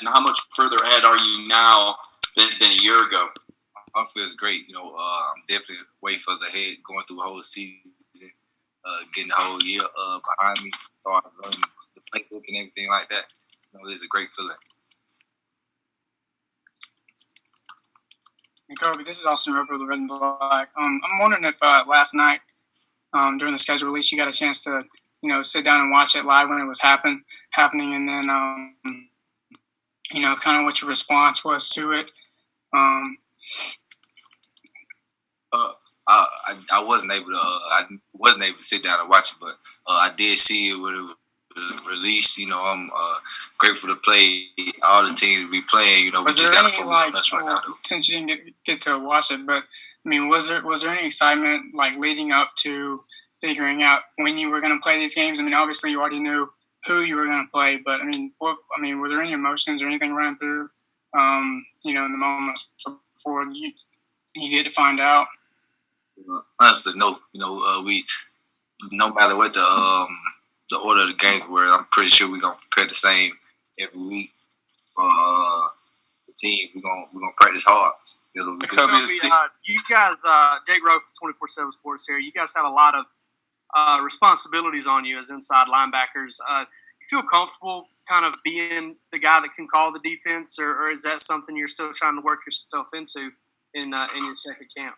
and how much further ahead are you now than a year ago? I feel it's great. I'm definitely way further ahead, going through the whole season, getting the whole year behind me, start learning the playbook and everything like that. It's a great feeling. And Kobe, this is Austin Roper with the Red and Black. I'm wondering if last night during the schedule release, you got a chance to sit down and watch it live when it was happening, and then kind of what your response was to it. I wasn't able to sit down and watch it, but I did see it when it was released. I'm grateful to play all the teams we playing. We was just there got to any focus on us right now, though. Since you didn't get to watch it, but I mean, was there any excitement leading up to figuring out when you were going to play these games? I mean, obviously you already knew who you were going to play, but were there any emotions or anything running through in the moments before you get to find out? Honestly, no. We no matter what the order of the games were, I'm pretty sure we're gonna prepare the same every week. The team we're gonna practice hard. You guys, Jake Rowe for 24/7 Sports here. You guys have a lot of responsibilities on you as inside linebackers. You feel comfortable kind of being the guy that can call the defense, or is that something you're still trying to work yourself into in your second camp?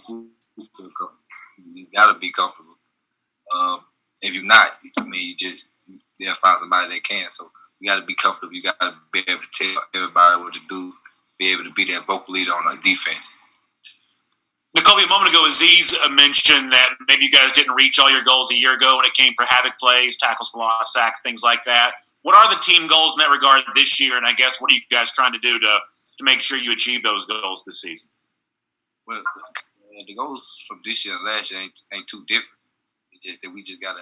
You gotta be comfortable. If you're not, they'll find somebody that can. So you gotta be comfortable. You gotta be able to tell everybody what to do. Be able to be that vocal leader on the defense. Nakobe, a moment ago, Aziz mentioned that maybe you guys didn't reach all your goals a year ago when it came for havoc plays, tackles for loss, sacks, things like that. What are the team goals in that regard this year? And I guess what are you guys trying to do to make sure you achieve those goals this season? Well, the goals from this year and last year ain't too different. It's just that we just gotta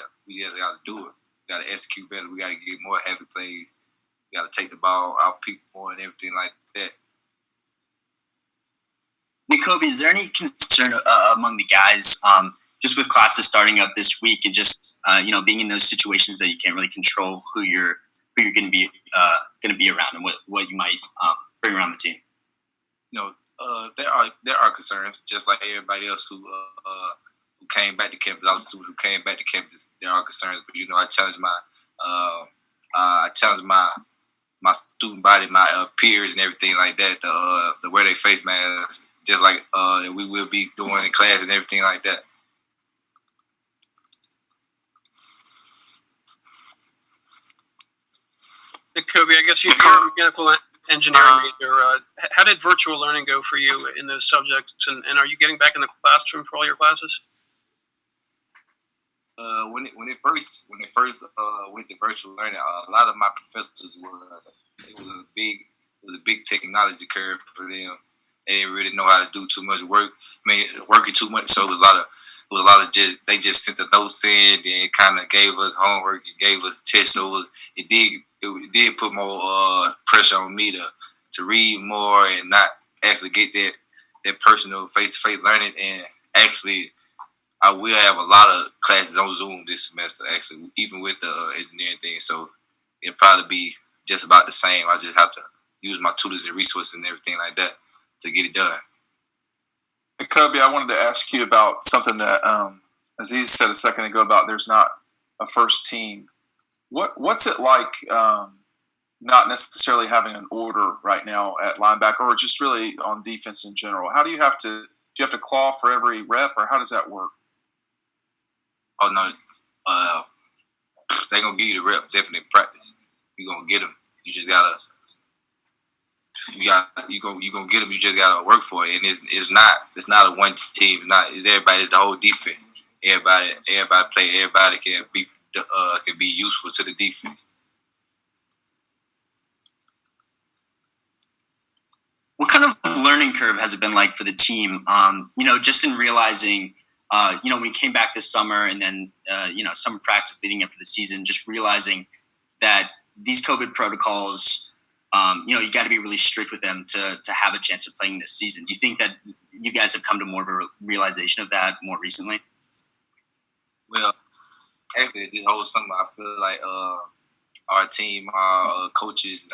do it. We gotta execute better. We gotta get more heavy plays. We gotta take the ball out people more and everything like that. Nakobe, is there any concern among the guys just with classes starting up this week and just being in those situations that you can't really control who you're going to be around and what you might bring around the team? There are concerns, just like everybody else who came back to campus. I was who came back to campus. There are concerns, but I challenge my student body, my peers, and everything like that. To wear their face masks, just like we will be doing in class and everything like that. Nakobe, I guess you're a mechanical engineering major. How did virtual learning go for you in those subjects, and are you getting back in the classroom for all your classes? When it first went to virtual learning, a lot of my professors it was a big technology curve for them. They didn't really know how to do too much work. Working too much, so it was a lot of they just sent the notes in and kind of gave us homework and gave us tests. So it did put more pressure on me to read more and not actually get that personal face-to-face learning. And actually, I will have a lot of classes on Zoom this semester, actually, even with the engineering thing. So it'll probably be just about the same. I just have to use my tutors and resources and everything like that to get it done. Nakobe, I wanted to ask you about something that Aziz said a second ago about there's not a first team. What's it like not necessarily having an order right now at linebacker, or just really on defense in general? How do you have to claw for every rep, or how does that work? Oh no, they're gonna give you the rep. Definitely in practice. You're gonna get them. You just gotta. You gonna get them. You just gotta work for it. And it's not a one team. It's everybody. It's the whole defense. Everybody play. Everybody can be useful to the defense. What kind of learning curve has it been like for the team? Just in realizing, when we came back this summer and then, summer practice leading up to the season, just realizing that these COVID protocols, you got to be really strict with them to have a chance of playing this season. Do you think that you guys have come to more of a realization of that more recently? Well, actually, this whole summer, I feel like our team, our coaches,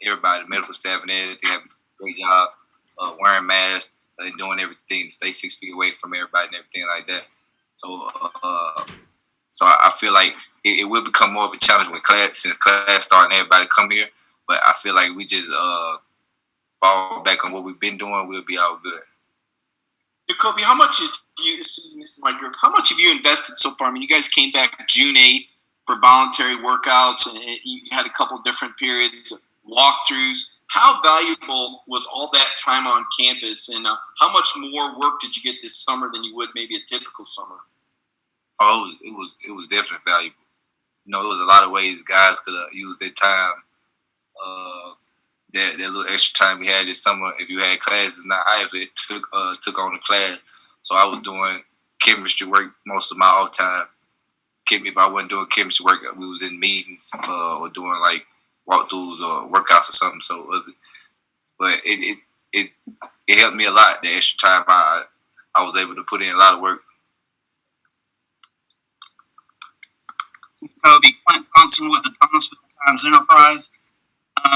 everybody, the medical staff and everything, have a great job wearing masks and doing everything to stay 6 feet away from everybody and everything like that. So I feel like it will become more of a challenge since class starting, everybody come here. But I feel like we just fall back on what we've been doing, we'll be all good. Nakobe, how much have you invested so far? I mean, you guys came back June 8th for voluntary workouts, and you had a couple different periods of walkthroughs. How valuable was all that time on campus, and how much more work did you get this summer than you would maybe a typical summer? Oh, it was definitely valuable. There was a lot of ways guys could have used their time. That little extra time we had this summer, if you had classes, I actually took on the class. So I was doing chemistry work most of my off time. If I wasn't doing chemistry work, we was in meetings or doing like walkthroughs or workouts or something. So, but it helped me a lot. The extra time I was able to put in a lot of work. Kobe, Clint Thompson with the Thomasville Times Enterprise.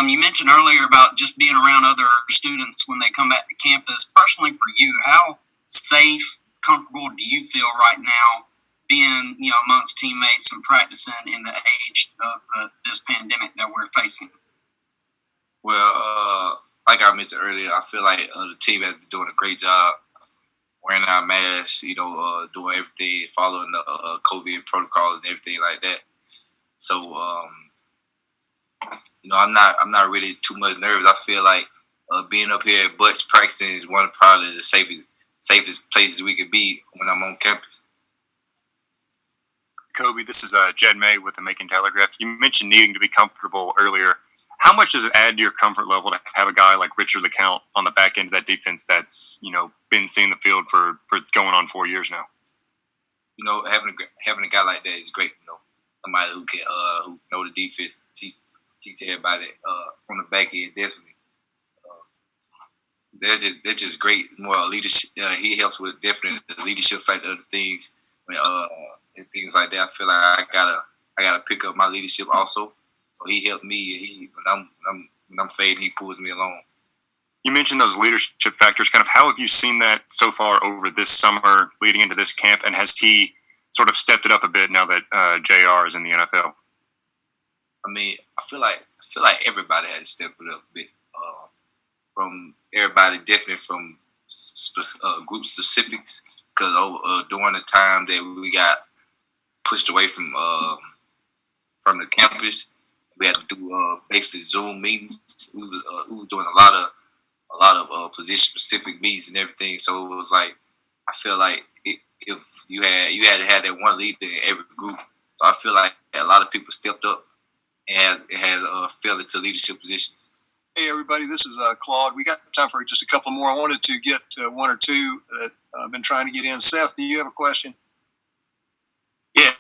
You mentioned earlier about just being around other students when they come back to campus. Personally, for you, how safe, comfortable do you feel right now being, amongst teammates and practicing in the age of this pandemic that we're facing? Well, like I mentioned earlier, I feel like the team has been doing a great job wearing our masks, doing everything, following the COVID protocols and everything like that. So, I'm not really too much nervous. I feel like being up here at Butts practicing is one of probably the safest places we could be when I'm on campus. Kobe, this is Jed May with the Macon Telegraph. You mentioned needing to be comfortable earlier. How much does it add to your comfort level to have a guy like Richard LeCount on the back end of that defense that's been seeing the field for going on 4 years now? Having a guy like that is great. Somebody who can who know the defense, teach everybody on the back end. Definitely, they're just great. More leadership. He helps with definitely the leadership factor of the things and things like that. I feel like I gotta pick up my leadership also. So he helped me. When I'm fading, he pulls me along. You mentioned those leadership factors. Kind of how have you seen that so far over this summer leading into this camp? And has he sort of stepped it up a bit now that JR is in the NFL? I mean, I feel like everybody had to step it up a bit. From everybody, definitely from group specifics, because during the time that we got pushed away from the campus, we had to do basically Zoom meetings. We were doing a lot of position specific meetings and everything. So it was like, I feel like if you had to have that one leader in every group. So I feel like a lot of people stepped up and fell into leadership positions. Hey everybody, this is Claude. We got time for just a couple more. I wanted to get one or two that I've been trying to get in. Seth, do you have a question? Yeah,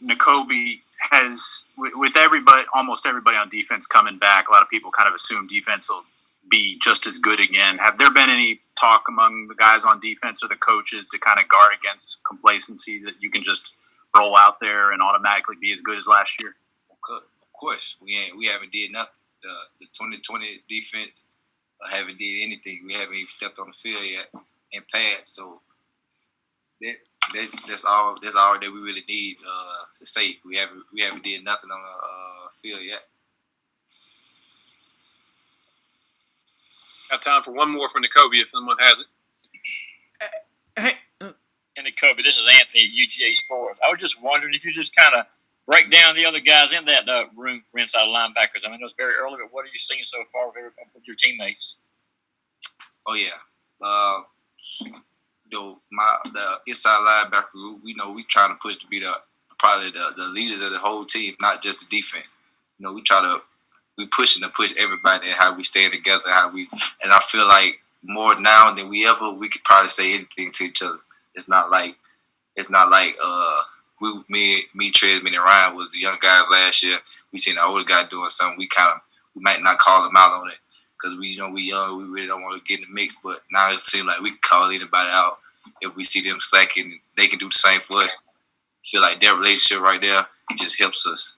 Nakobe has, with everybody, almost everybody on defense coming back, a lot of people kind of assume defense will be just as good again. Have there been any talk among the guys on defense or the coaches to kind of guard against complacency that you can just roll out there and automatically be as good as last year? Of course, we haven't did nothing. The 2020 defense haven't did anything. We haven't even stepped on the field yet and passed. So that's all that we really need to say. We haven't did nothing on the field yet. Got time for one more for Nakobe if someone has it. Hey, and Nakobe, this is Anthony at UGA Sports. I was just wondering if you just kind of break down the other guys in that room for inside linebackers. I mean, it was very early, but what are you seeing so far with your teammates? Oh yeah, the inside linebacker group. We trying to push to be probably the leaders of the whole team, not just the defense. We pushing to push everybody and how we stand together, and I feel like more now than we could probably say anything to each other. It's not like me, Tresman, and Ryan was the young guys last year. We seen the older guy doing something. We might not call them out on it because we young. We really don't want to get in the mix. But now it seems like we can call anybody out if we see them slacking. They can do the same for us. I feel like that relationship right there just helps us.